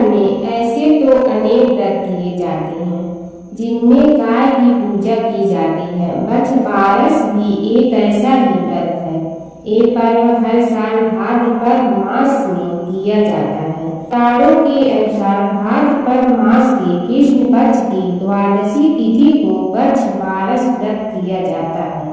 में ऐसे तो अनेक व्रत किए जाते हैं जिनमें गाय की पूजा की जाती है। बछ बारस भी एक ऐसा ही व्रत है। ये पर्व हर साल भाद्रपद मास में किया जाता है। पुराणों के अनुसार भाद्रपद मास के कृष्ण पक्ष की द्वादशी तिथि को बछ बारस व्रत किया जाता है।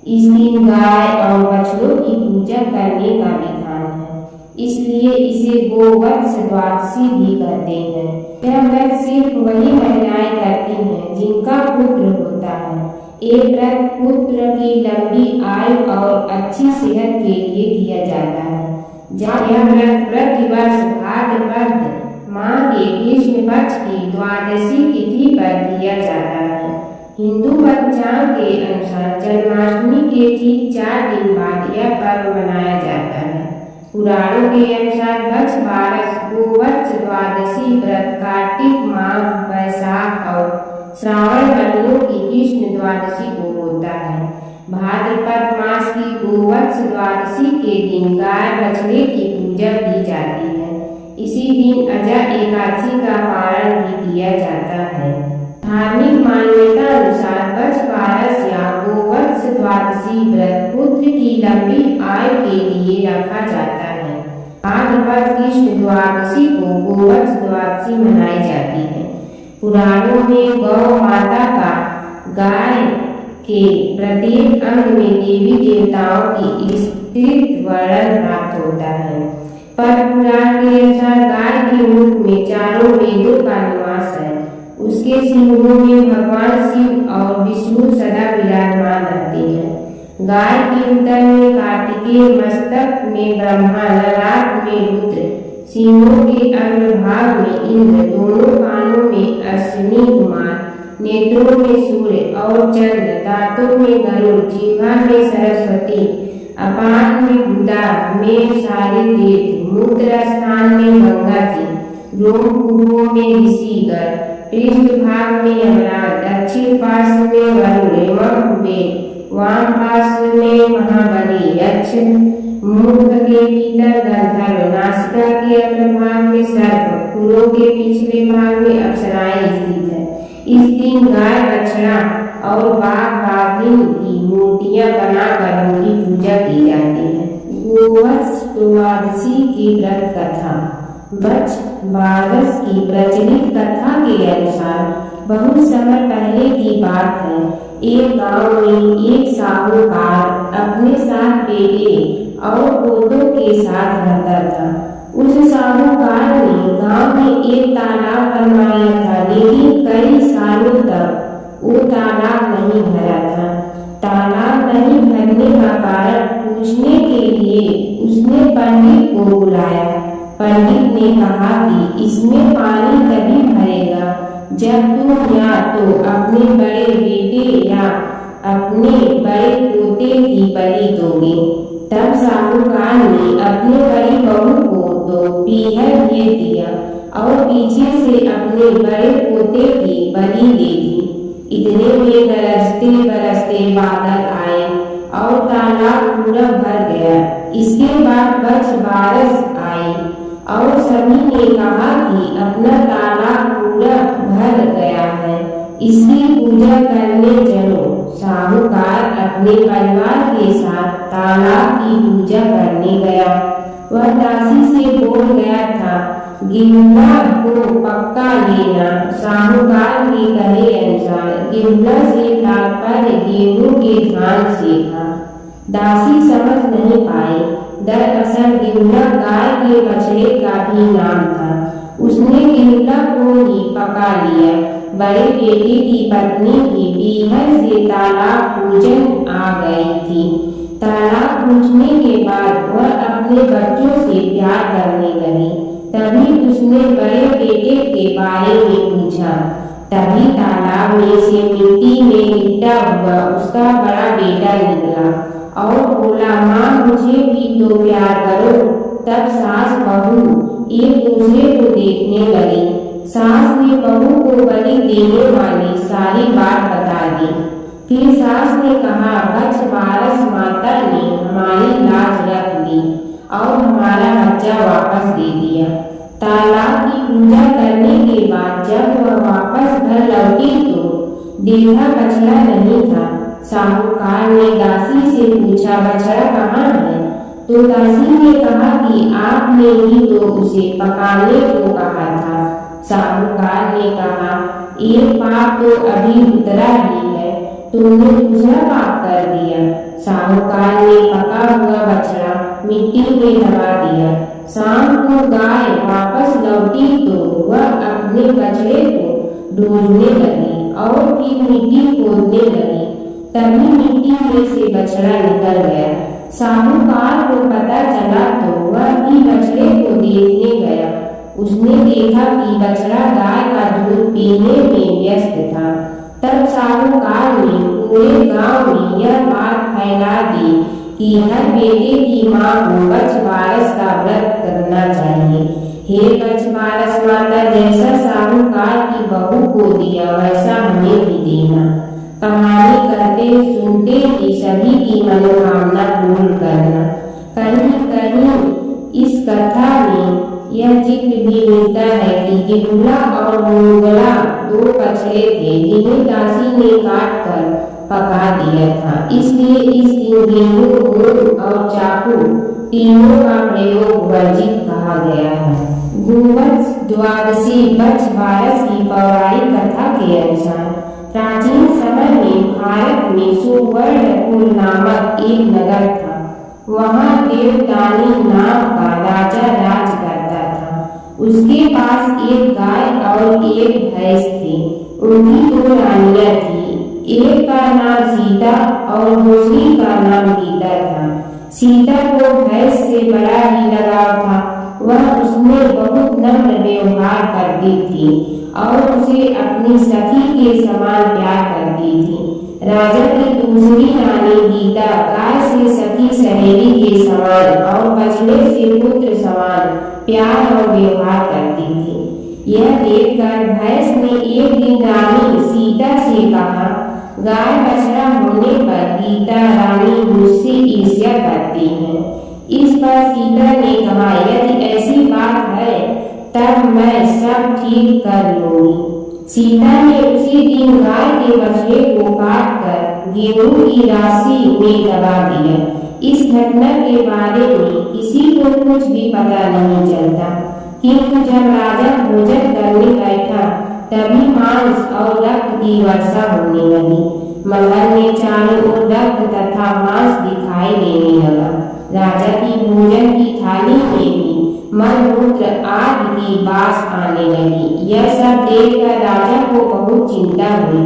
इस दिन गाय और बछड़ों की पूजा करने का विधान है, इसलिए इसे गोवत्स द्वादशी भी कहते हैं। यह व्रत सिर्फ वही महिलाएं करती हैं जिनका पुत्र होता है। ये व्रत पुत्र की लंबी आयु और अच्छी सेहत के लिए किया जाता है। यह व्रत प्रतिवर्ष भाद्रपद माह के कृष्ण पक्ष की द्वादशी तिथि पर किया जाता है। हिंदू पंचांग के अनुसार जन्माष्टमी के ठीक 4 दिन बाद यह पर्व मनाया जाता है। पुराणों के अनुसार बछ बारस गोवत्स द्वादशी व्रत कार्तिक माह वैशाख और श्रावण महीनों की कृष्ण द्वादशी को होता है। भाद्रपद मास की गोवत्स द्वादशी के दिन गाय बछड़े की पूजा की जाती है। इसी दिन अजा एकादशी का पारण भी किया जाता है। धार्मिक मान्यता अनुसार बछ बारस या गोवत्स द्वादशी व्रत पुत्र की लंबी आयु के लिए रखा जाता है। भाद्रपद कृष्ण द्वादशी को गोवत्स द्वादशी मनाई जाती है। पुराणों में गौ माता का गाय के प्रत्येक अंग में देवी देवताओं की स्त्रीत्व वर्णन प्राप्त होता है। पर पुराण के अनुसार गाय के मुख में 4 वेदों का निवास है। उसके सिंहों में भगवान शिव और विष्णु सदा विराजमान रहते हैं। गाय के उदर में कार्तिकेय, मस्तक में ब्रह्मा, ललाट में रुद्र, सिंहों के अग्रभाग में इंद्र, दोनों कानों में अश्विनी कुमार, नेत्रों में सूर्य और चंद्र, दांतों में गरुड़, जिह्वा में सरस्वती, अपान में बुधा, में सारे तीर्थ, मूत्र स्थान में गंगा जी, रोमकूपों में ऋषिगण, पृष्ठ भाग में यमराज, दक्षिण पार्श्व में वरुण एवं कुबेर, वाम पार्श्व में महाबली यक्ष, मुख के भीतर गंधर्व, नासिका के अग्रभाग में सर्प, फूलों के पिछले भाग में अप्सराएं स्थित है। इस दिन गाय बछड़ा और बाघ बाघिन की मूर्तियां बनाकर उनकी पूजा की जाती है। गोवत्स द्वादशी की व्रत कथा। बछ बारस की प्रचलित कथा के अनुसार बहुत समय पहले की बात है। एक गांव में एक साहूकार अपने 7 बेटे और पोतों के साथ रहता था। उस साहूकार ने गांव में एक तालाब बनवाया था, लेकिन कई सालों तक वो तालाब नहीं भरा था। तालाब नहीं भरने का कारण पूछने के लिए उसने पंडित को बुलाया। पंडित ने कहा कि इसमें पानी तभी भरेगा जब तुम या तो अपने बड़े बेटे या अपने बड़े पोते की बलि दोगे। तब साहूकार ने अपने बड़ी बहू को तो पीहर भेज दिया और पीछे से अपने बड़े पोते की बलि दे दी। इतने में गरजते बरसते बादल आए और तालाब पूरा भर गया। इसके बाद बछ बारस आई और सभी ने कहा कि अपना तालाब पूरा भर गया है, इसकी पूजा करने चलो। साहूकार अपने परिवार के साथ तालाब की पूजा करने गया। वह दासी से बोल गया था, गिहुला को पक्का लेना। साहूकार के कहे अनुसार गिहुला से तात्पर्य गेहूं के धान से था। दासी समझ नहीं पाई। दरअसल गिहुला गाय के बछड़े का भी नाम था। उसने गिहुला को ही पका लिया। बड़े बेटे की पत्नी भी पीहर से तालाब पूजन आ गई थी। तालाब पूजने के बाद वह अपने बच्चों से प्यार करने लगी। तभी उसने बड़े बेटे के बारे में पूछा। तभी तालाब में से मिट्टी में लिपटा हुआ उसका बड़ा बेटा निकला और बोला, माँ मुझे भी तो प्यार करो। तब सास बहू एक दूसरे को देखने लगी। सास ने बहू को बलि देने वाली सारी बात बता दी। फिर सास ने कहा, बछ बारस माता ने हमारी लाज रख ली और हमारा बच्चा वापस दे दिया। तालाब की पूजा करने के बाद जब वह वापस घर लौटी तो देखा बछड़ा नहीं था। साहूकार ने दासी से पूछा, बछड़ा कहाँ है? तो दासी ने कहा कि आपने ही तो उसे पकाने को कहा था। साहूकार ने कहा, एक पाप तो अभी उतरा ही है, तुमने दूसरा पाप कर दिया। साहूकार ने पका हुआ बछड़ा मिट्टी में दबा दिया। शाम को गाय वापस लौटी तो वह अपने बछड़े को ढूंढने लगी और फिर मिट्टी खोदने लगी। तभी मिट्टी में से बछड़ा निकल गया। साहूकार को पता चला तो वह भी बछड़े को देखने गया। उसने देखा कि बछड़ा गाय का दूध पीने में व्यस्त था। तब साहूकार ने पूरे गांव में यह बात फैला दी कि हर बेटे की मां को बछबारस का व्रत करना चाहिए। हे बछबारस माता, जैसा साहूकार की बहू को दिया वैसा हमें भी देना। कहानी कहते सुनते ही सभी की मनोकामना पूर्ण करना। कहीं कहीं इस कथा में यह जिक्र भी मिलता है कि गिहुला और मुंगला दो बछड़े थे जिन्हें दासी ने काट कर पका दिया था। इसलिए इस दिन गेहूं, गुड़ और चाकू तीनों का प्रयोग वर्जित कहा गया है। गोवत्स द्वादशी बछबारस की पौराणिक कथा के अनुसार प्राचीन समय में भारत में सुवर्णपुर नामक एक नगर था। वहाँ देवदानी नाम का राजा राज करता था। उसके पास एक गाय और एक भैंस थी। उनकी दो रानियां थी। एक का नाम सीता और दूसरी का नाम गीता था। सीता को भैंस से बड़ा ही लगाव था। वह उसमें बहुत नम्र व्यवहार करती थी और उसे अपनी सखी के समान प्यार करती थी। राजा की दूसरी रानी गीता गाय से सखी सहेली के समान और बछड़े से पुत्र समान प्यार और व्यवहार करती थी। यह देखकर भैंस ने एक दिन रानी सीता से कहा, गाय बछड़ा होने पर गीता रानी मुझसे ईर्ष्या करती है। इस पर सीता ने कहा, यदि ऐसी बात है तब मैं सब ठीक कर लूंगी। सीता ने उसी दिन गाय के बछड़े को काट कर गेहूं की राशि में दबा दिया। इस घटना के बारे में किसी को कुछ भी पता नहीं चलता, किंतु जब राजा भोजन करने बैठा तभी मांस और रक्त की वर्षा होने लगी। महल में चारों ओर रक्त तथा मांस दिखाई देने लगा। राजा की भोजन की थाली में भी मलमूत्र आदि की बास आने लगी। यह सब देखकर राजा को बहुत चिंता हुई।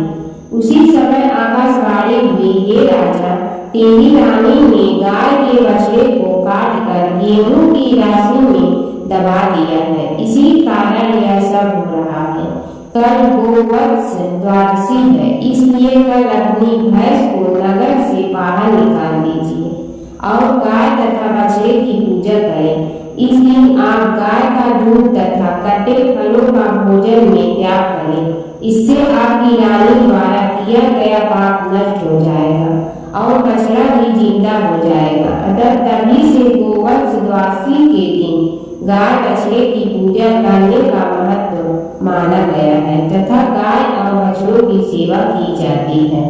उसी समय आकाशवाणी हुई, हे राजा, तेरी रानी ने गाय के बछड़े को काट कर गेहूं की राशि में दबा दिया है। इसी कारण यह सब हो रहा है। कल गोवत्स द्वादशी है, इसलिए कल अपनी भैंस को नगर से बाहर निकाल दीजिए और गाय तथा बछड़े की पूजा करें। इस दिन आप गाय का दूध तथा कटे फलों का भोजन में त्याग करें। इससे आपकी रानी द्वारा किया गया पाप नष्ट हो जाएगा और बछड़ा भी जिंदा हो जाएगा। अतः तभी से गोवत्स द्वादशी के दिन गाय बछड़े की पूजा करने का महत्व माना गया है तथा गाय और बछड़ों की सेवा की जाती है।